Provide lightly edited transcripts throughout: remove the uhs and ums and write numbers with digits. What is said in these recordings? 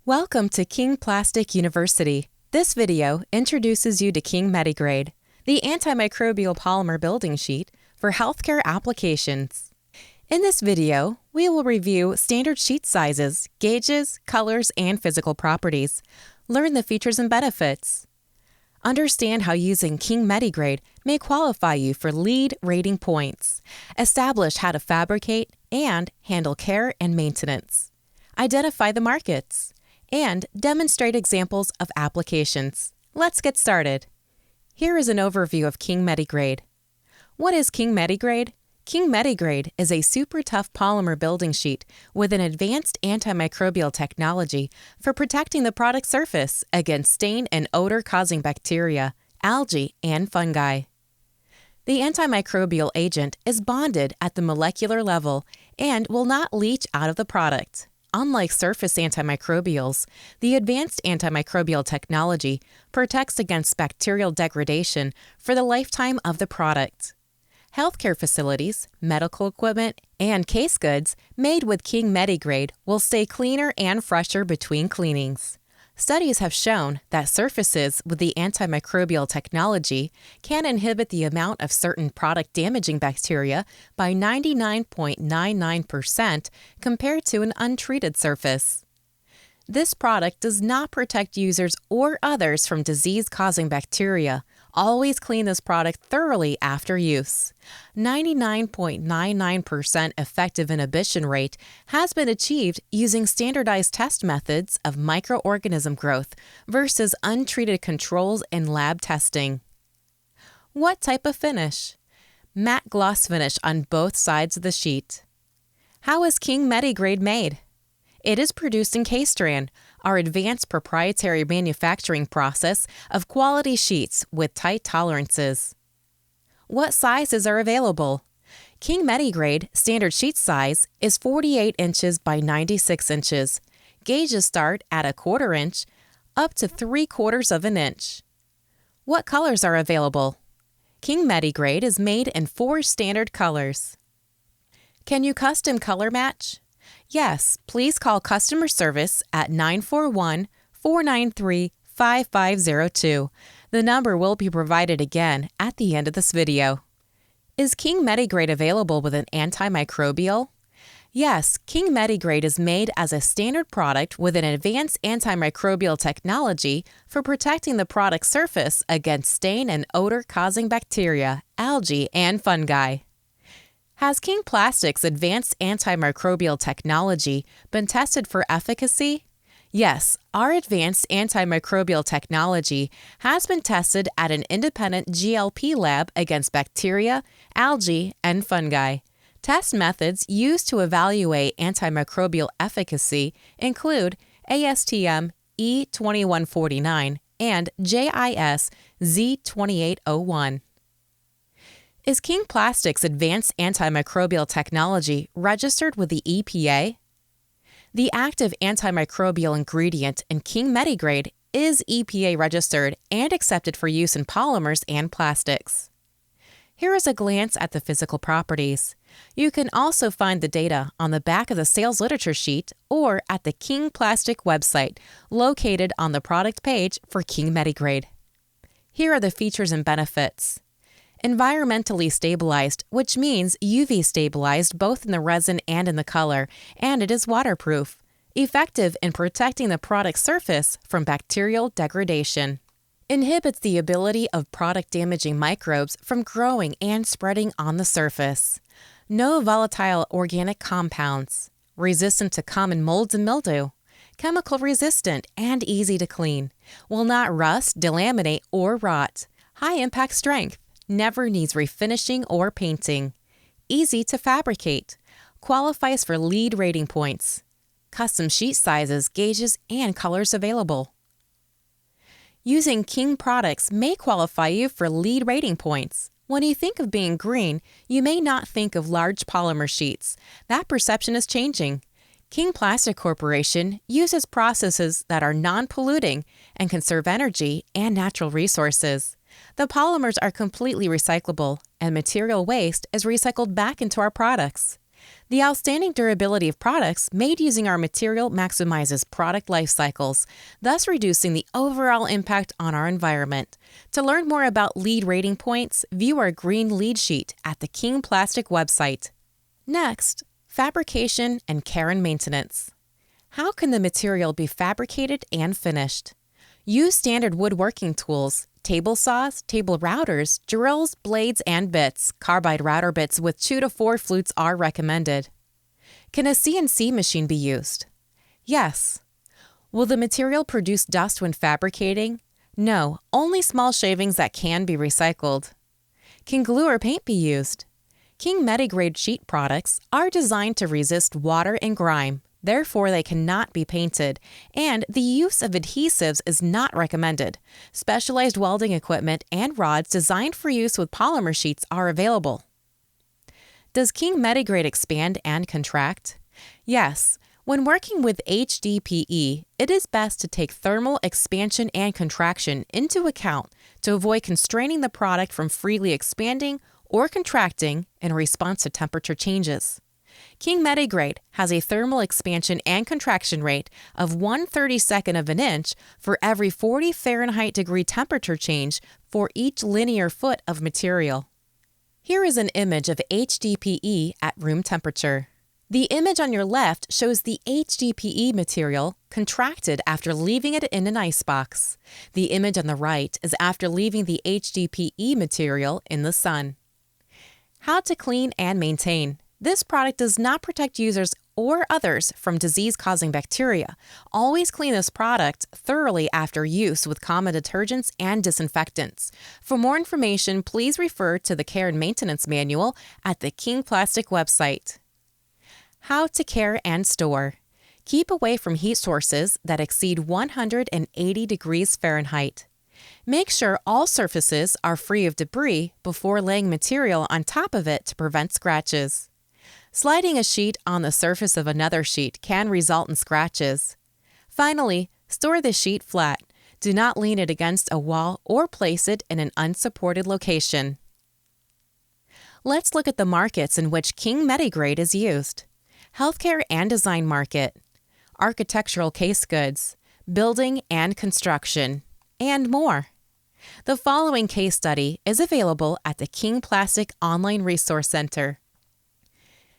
Welcome to King Plastic University. This video introduces you to King MediGrade, the antimicrobial polymer building sheet for healthcare applications. In this video, we will review standard sheet sizes, gauges, colors, and physical properties. Learn the features and benefits. Understand how using King MediGrade may qualify you for LEED rating points. Establish how to fabricate and handle care and maintenance. Identify the markets. And demonstrate examples of applications. Let's get started. Here is an overview of King MediGrade. What is King MediGrade? King MediGrade is a super tough polymer building sheet with an advanced antimicrobial technology for protecting the product surface against stain and odor-causing bacteria, algae, and fungi. The antimicrobial agent is bonded at the molecular level and will not leach out of the product. Unlike surface antimicrobials, the advanced antimicrobial technology protects against bacterial degradation for the lifetime of the product. Healthcare facilities, medical equipment, and case goods made with King MediGrade will stay cleaner and fresher between cleanings. Studies have shown that surfaces with the antimicrobial technology can inhibit the amount of certain product-damaging bacteria by 99.99% compared to an untreated surface. This product does not protect users or others from disease-causing bacteria. Always clean this product thoroughly after use. 99.99% effective inhibition rate has been achieved using standardized test methods of microorganism growth versus untreated controls in lab testing. What type of finish? Matte gloss finish on both sides of the sheet. How is King MediGrade made? It is produced in K-Strand, our advanced proprietary manufacturing process of quality sheets with tight tolerances. What sizes are available? King MediGrade standard sheet size is 48 inches by 96 inches. Gauges start at 1/4 inch up to 3/4 of an inch. What colors are available? King MediGrade is made in 4 standard colors. Can you custom color match? Yes, please call customer service at 941-493-5502. The number will be provided again at the end of this video. Is King MediGrade available with an antimicrobial? Yes, King MediGrade is made as a standard product with an advanced antimicrobial technology for protecting the product surface against stain and odor-causing bacteria, algae, and fungi. Has King Plastic's advanced antimicrobial technology been tested for efficacy? Yes, our advanced antimicrobial technology has been tested at an independent GLP lab against bacteria, algae, and fungi. Test methods used to evaluate antimicrobial efficacy include ASTM E2149 and JIS Z2801. Is King Plastic's advanced antimicrobial technology registered with the EPA? The active antimicrobial ingredient in King MediGrade is EPA registered and accepted for use in polymers and plastics. Here is a glance at the physical properties. You can also find the data on the back of the sales literature sheet or at the King Plastic website located on the product page for King MediGrade. Here are the features and benefits. Environmentally stabilized, which means UV stabilized both in the resin and in the color, and it is waterproof. Effective in protecting the product surface from bacterial degradation. Inhibits the ability of product-damaging microbes from growing and spreading on the surface. No volatile organic compounds. Resistant to common molds and mildew. Chemical resistant and easy to clean. Will not rust, delaminate, or rot. High impact strength. Never needs refinishing or painting. Easy to fabricate. Qualifies for LEED rating points. Custom sheet sizes, gauges, and colors available. Using King products may qualify you for LEED rating points. When you think of being green, you may not think of large polymer sheets. That perception is changing. King Plastic Corporation uses processes that are non-polluting and conserve energy and natural resources. The polymers are completely recyclable, and material waste is recycled back into our products. The outstanding durability of products made using our material maximizes product life cycles, thus reducing the overall impact on our environment. To learn more about LEED rating points, view our green LEED sheet at the King Plastic website. Next, fabrication and care and maintenance. How can the material be fabricated and finished? Use standard woodworking tools, table saws, table routers, drills, blades, and bits. Carbide router bits with 2 to 4 flutes are recommended. Can a CNC machine be used? Yes. Will the material produce dust when fabricating? No, only small shavings that can be recycled. Can glue or paint be used? King MediGrade sheet products are designed to resist water and grime. Therefore, they cannot be painted, and the use of adhesives is not recommended. Specialized welding equipment and rods designed for use with polymer sheets are available. Does King MediGrade expand and contract? Yes. When working with HDPE, it is best to take thermal expansion and contraction into account to avoid constraining the product from freely expanding or contracting in response to temperature changes. King MediGrade has a thermal expansion and contraction rate of 1/32 of an inch for every 40 Fahrenheit degree temperature change for each linear foot of material. Here is an image of HDPE at room temperature. The image on your left shows the HDPE material contracted after leaving it in an icebox. The image on the right is after leaving the HDPE material in the sun. How to clean and maintain. This product does not protect users or others from disease-causing bacteria. Always clean this product thoroughly after use with common detergents and disinfectants. For more information, please refer to the Care and Maintenance Manual at the King Plastic website. How to care and store. Keep away from heat sources that exceed 180 degrees Fahrenheit. Make sure all surfaces are free of debris before laying material on top of it to prevent scratches. Sliding a sheet on the surface of another sheet can result in scratches. Finally, store the sheet flat. Do not lean it against a wall or place it in an unsupported location. Let's look at the markets in which King MediGrade is used. Healthcare and design market, architectural case goods, building and construction, and more. The following case study is available at the King Plastic Online Resource Center.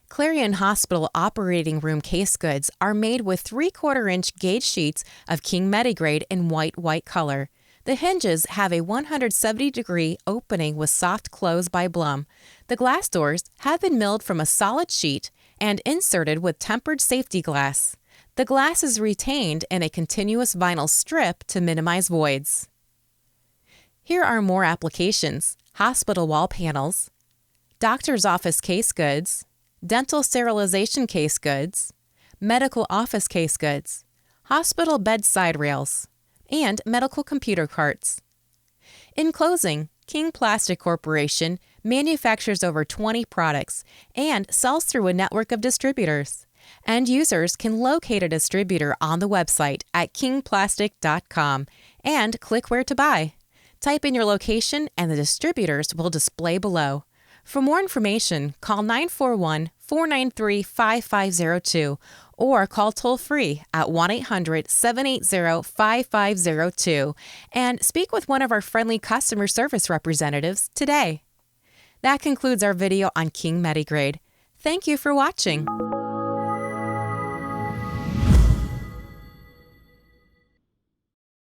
Clarion Hospital operating room case goods are made with 3/4-inch gauge sheets of King MediGrade in white color. The hinges have a 170-degree opening with soft close by Blum. The glass doors have been milled from a solid sheet and inserted with tempered safety glass. The glass is retained in a continuous vinyl strip to minimize voids. Here are more applications: hospital wall panels, doctor's office case goods, dental sterilization case goods, medical office case goods, hospital bedside rails, and medical computer carts. In closing, King Plastic Corporation manufactures over 20 products and sells through a network of distributors. End users can locate a distributor on the website at kingplastic.com and click where to buy. Type in your location and the distributors will display below. For more information, call 941-493-5502 or call toll-free at 1-800-780-5502 and speak with one of our friendly customer service representatives today. That concludes our video on King MediGrade. Thank you for watching.